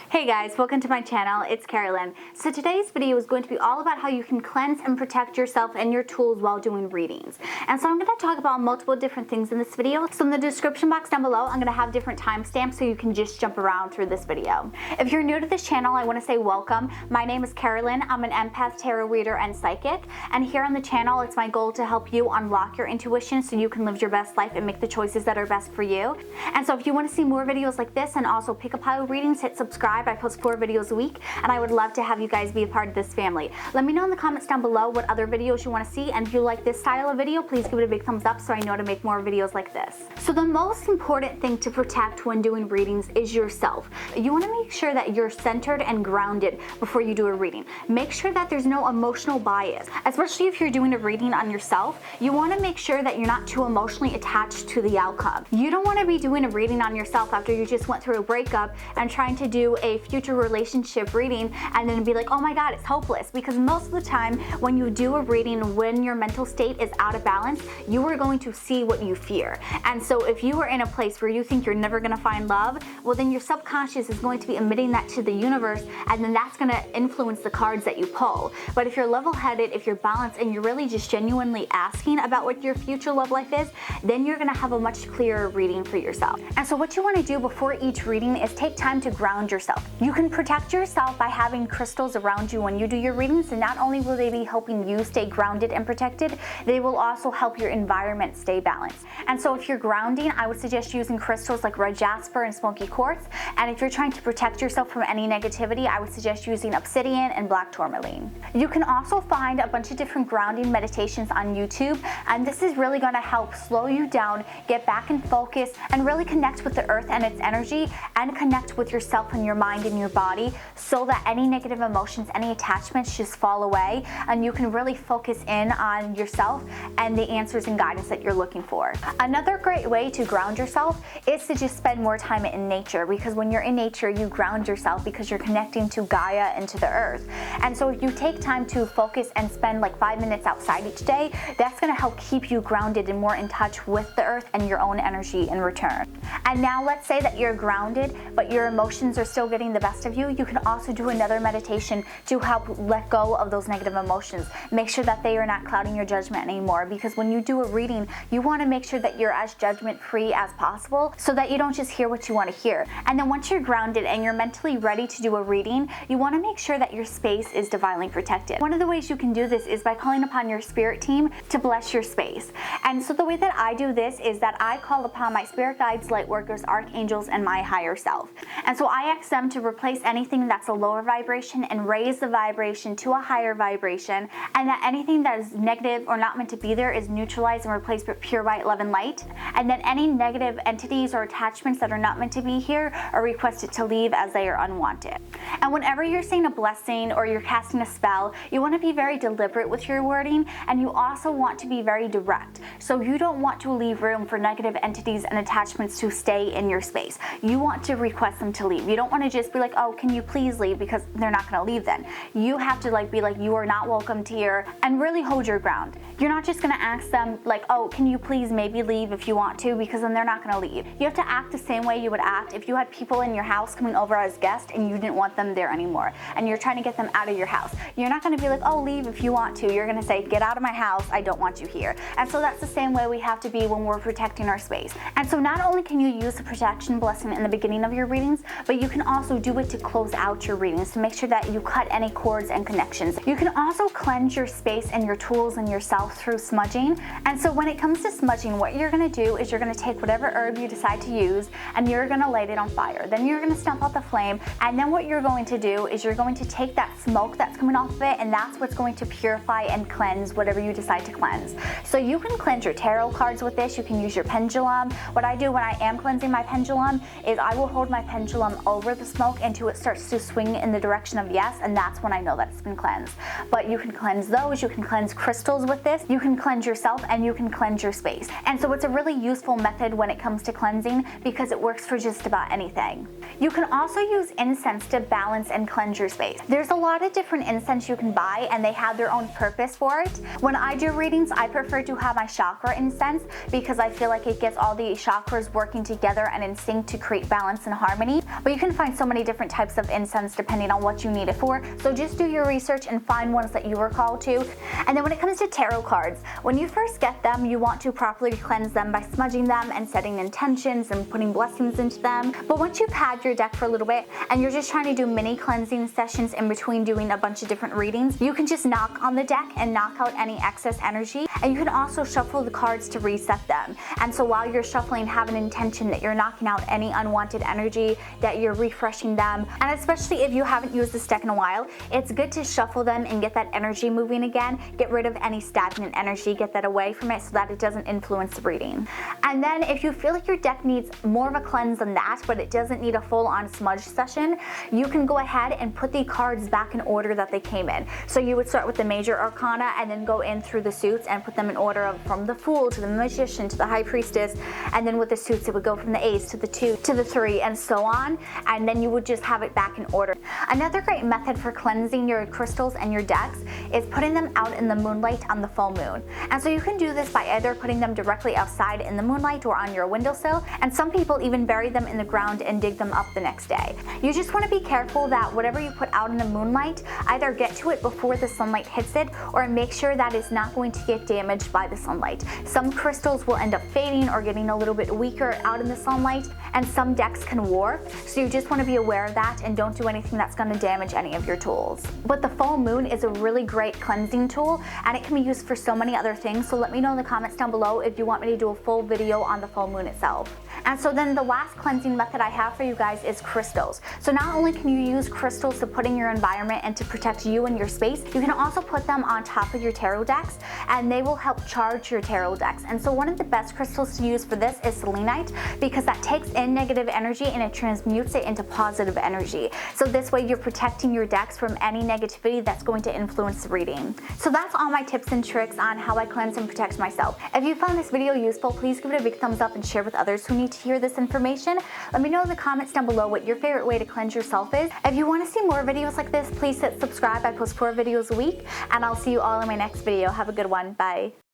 Hey guys, welcome to my channel. It's Carolyn. So today's video is going to be all about how you can cleanse and protect yourself and your tools while doing readings. And so I'm going to talk about multiple different things in this video. So in the description box down below, I'm going to have different timestamps so you can just jump around through this video. If you're new to this channel, I want to say welcome. My name is Carolyn. I'm an empath, tarot reader, and psychic. And here on the channel, it's my goal to help you unlock your intuition so you can live your best life and make the choices that are best for you. And so if you want to see more videos like this and also pick a pile readings, hit subscribe. I post 4 videos a week, and I would love to have you guys be a part of this family. Let me know in the comments down below what other videos you want to see, and if you like this style of video, please give it a big thumbs up so I know to make more videos like this. So the most important thing to protect when doing readings is yourself. You want to make sure that you're centered and grounded before you do a reading. Make sure that there's no emotional bias, especially if you're doing a reading on yourself. You want to make sure that you're not too emotionally attached to the outcome. You don't want to be doing a reading on yourself after you just went through a breakup and trying to do a future relationship reading and then be like, oh my god, it's hopeless. Because most of the time when you do a reading, when your mental state is out of balance, you are going to see what you fear. And so if you are in a place where you think you're never going to find love, well then your subconscious is going to be emitting that to the universe, and then that's going to influence the cards that you pull. But if you're level-headed, if you're balanced, and you're really just genuinely asking about what your future love life is, then you're going to have a much clearer reading for yourself. And so what you want to do before each reading is take time to ground yourself. You can protect yourself by having crystals around you when you do your readings, and not only will they be helping you stay grounded and protected, they will also help your environment stay balanced. And so if you're grounding, I would suggest using crystals like red jasper and smoky quartz. And if you're trying to protect yourself from any negativity, I would suggest using obsidian and black tourmaline. You can also find a bunch of different grounding meditations on YouTube, and this is really going to help slow you down, get back in focus, and really connect with the earth and its energy, and connect with yourself and your mind and your body, so that any negative emotions, any attachments just fall away, and you can really focus in on yourself and the answers and guidance that you're looking for. Another great way to ground yourself is to just spend more time in nature, because when you're in nature, you ground yourself because you're connecting to Gaia and to the earth. And so if you take time to focus and spend like 5 minutes outside each day, that's going to help keep you grounded and more in touch with the earth and your own energy in return. And now let's say that you're grounded, but your emotions are still getting the best of you. You can also do another meditation to help let go of those negative emotions. Make sure that they are not clouding your judgment anymore, because when you do a reading, you want to make sure that you're as judgment free as possible so that you don't just hear what you want to hear. And then once you're grounded and you're mentally ready to do a reading, you want to make sure that your space is divinely protected. One of the ways you can do this is by calling upon your spirit team to bless your space. And so the way that I do this is that I call upon my spirit guides, light workers, archangels, and my higher self. And so I ask them to replace anything that's a lower vibration and raise the vibration to a higher vibration, and that anything that is negative or not meant to be there is neutralized and replaced with pure white love and light. And then any negative entities or attachments that are not meant to be here are requested to leave as they are unwanted. And whenever you're saying a blessing or you're casting a spell, you want to be very deliberate with your wording, and you also want to be very direct. So you don't want to leave room for negative entities and attachments to stay in your space. You want to request them to leave. You don't want to just be like, oh, can you please leave, because they're not going to leave then. You have to be like, you are not welcomed here, and really hold your ground. You're not just going to ask them like, oh, can you please maybe leave if you want to, because then they're not going to leave. You have to act the same way you would act if you had people in your house coming over as guests and you didn't want them there anymore, and you're trying to get them out of your house. You're not going to be like, oh, leave if you want to. You're going to say, get out of my house, I don't want you here. And so that's the same way we have to be when we're protecting our space. And so not only can you use the protection blessing in the beginning of your readings, but you can also do it to close out your readings, to make sure that you cut any cords and connections. You can also cleanse your space and your tools and yourself through smudging. And so when it comes to smudging, what you're going to do is you're going to take whatever herb you decide to use, and you're going to light it on fire. Then you're going to stamp out the flame, and then what you're going to do is you're going to take that smoke that's coming off of it, and that's what's going to purify and cleanse whatever you decide to cleanse. So you can cleanse your tarot cards with this. You can use your pendulum. What I do when I am cleansing my pendulum is I will hold my pendulum over the smoke until it starts to swing in the direction of yes, excess, and that's when I know that it's been cleansed. But you can cleanse those, you can cleanse crystals with this, you can cleanse yourself, and you can cleanse your space. And so it's a really useful method when it comes to cleansing because it works for just about anything. You can also use incense to balance and cleanse your space. There's a lot of different incense you can buy, and they have their own purpose for it. When I do readings, I prefer to have my chakra incense because I feel like it gets all the chakras working together and in sync to create balance and harmony. But you can find so many different types of incense depending on what you need it for. So just do your research and find ones that you are called to. And then when it comes to tarot cards, when you first get them, you want to properly cleanse them by smudging them and setting intentions and putting blessings into them. But once you've had your deck for a little bit and you're just trying to do mini cleansing sessions in between doing a bunch of different readings, you can just knock on the deck and knock out any excess energy. And you can also shuffle the cards to reset them. And so while you're shuffling, have an intention that you're knocking out any unwanted energy, that you're refreshing them. And especially if you haven't used this deck in a while, it's good to shuffle them and get that energy moving again. Get rid of any stagnant energy, get that away from it so that it doesn't influence the reading. And then if you feel like your deck needs more of a cleanse than that, but it doesn't need a full-on smudge session, you can go ahead and put the cards back in order that they came in. So you would start with the major arcana and then go in through the suits and put them in order of from the Fool to the Magician to the High Priestess, and then with the suits it would go from the Ace to the 2 to the 3 and so on, and then you would just have it back in order. Another great method for cleansing your crystals and your decks is putting them out in the moonlight on the full moon. And so you can do this by either putting them directly outside in the moonlight or on your windowsill, and some people even bury them in the ground and dig them up the next day. You just want to be careful that whatever you put out in the moonlight, either get to it before the sunlight hits it or make sure that it's not going to get damaged by the sunlight. Some crystals will end up fading or getting a little bit weaker out in the sunlight, and some decks can warp, so you just want to be aware of that and don't do anything that's going to damage any of your tools. But the full moon is a really great cleansing tool, and it can be used for so many other things, so let me know in the comments down below if you want me to do a full video on the full moon itself. And so then the last cleansing method I have for you guys is crystals. So not only can you use crystals to put in your environment and to protect you and your space, you can also put them on top of your tarot decks, and they will help charge your tarot decks. And so one of the best crystals to use for this is selenite, because that takes in negative energy and it transmutes it into positive energy. So this way you're protecting your decks from any negativity that's going to influence the reading. So that's all my tips and tricks on how I cleanse and protect myself. If you found this video useful, please give it a big thumbs up and share with others who need to hear this information. Let me know in the comments down below what your favorite way to cleanse yourself is. If you want to see more videos like this, please hit subscribe. I post 4 videos a week, and I'll see you all in my next video. Have a good one. Bye.